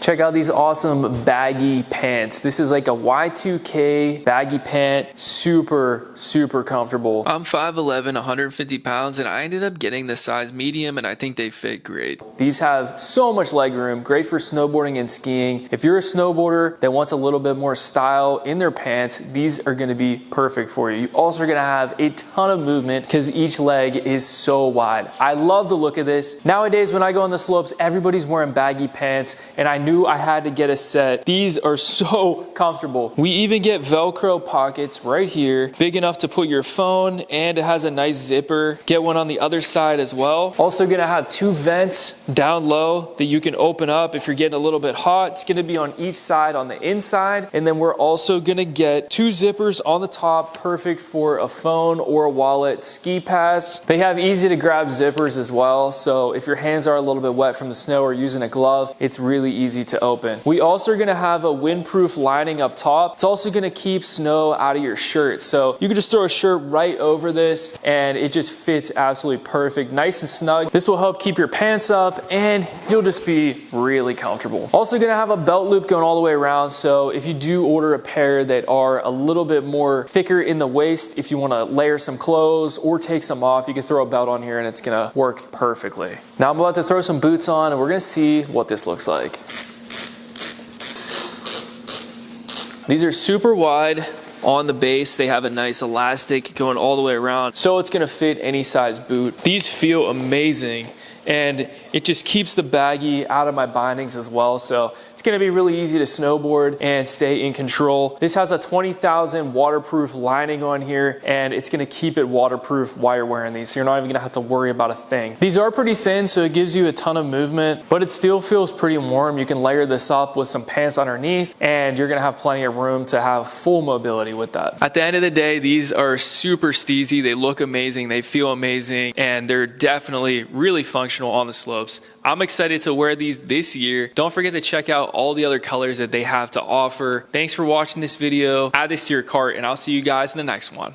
Check out these awesome baggy pants. This is like a Y2K baggy pant, super comfortable. I'm 5'11", 150 pounds, and I ended up getting the size medium, and I think they fit great. These have so much leg room, great for snowboarding and skiing. If you're a snowboarder that wants a little bit more style in their pants, these are gonna be perfect for you. You also are gonna have a ton of movement because each leg is so wide. I love the look of this. Nowadays, when I go on the slopes, everybody's wearing baggy pants, and I knew I had to get a set. These are so comfortable. We even get Velcro pockets right here, big enough to put your phone, and it has a nice zipper. Get one on the other side as well. Also gonna have 2 vents down low that you can open up if you're getting a little bit hot. It's gonna be on each side on the inside, and then we're also gonna get 2 zippers on the top, perfect for a phone or a wallet, ski pass. They have easy to grab zippers as well, so if your hands are a little bit wet from the snow or using a glove, it's really easy to open. We also are gonna have a windproof lining up top. It's also gonna keep snow out of your shirt, so you can just throw a shirt right over this and it just fits absolutely perfect, nice and snug. This will help keep your pants up and you'll just be really comfortable. Also gonna have a belt loop going all the way around, so if you do order a pair that are a little bit more thicker in the waist, if you wanna layer some clothes or take some off, you can throw a belt on here and it's gonna work perfectly. Now I'm about to throw some boots on and we're gonna see what this looks like. These are super wide on the base. They have a nice elastic going all the way around, so it's gonna fit any size boot. These feel amazing, and it just keeps the baggy out of my bindings as well, so it's gonna be really easy to snowboard and stay in control. This has a 20,000 waterproof lining on here, and it's gonna keep it waterproof while you're wearing these, so you're not even gonna have to worry about a thing. These are pretty thin, so it gives you a ton of movement, but it still feels pretty warm. You can layer this up with some pants underneath, and you're gonna have plenty of room to have full mobility with that. At the end of the day, these are super steezy. They look amazing, they feel amazing, and they're definitely really functional on the slopes. I'm excited to wear these this year. Don't forget to check out all the other colors that they have to offer. Thanks for watching this video. Add this to your cart, and I'll see you guys in the next one.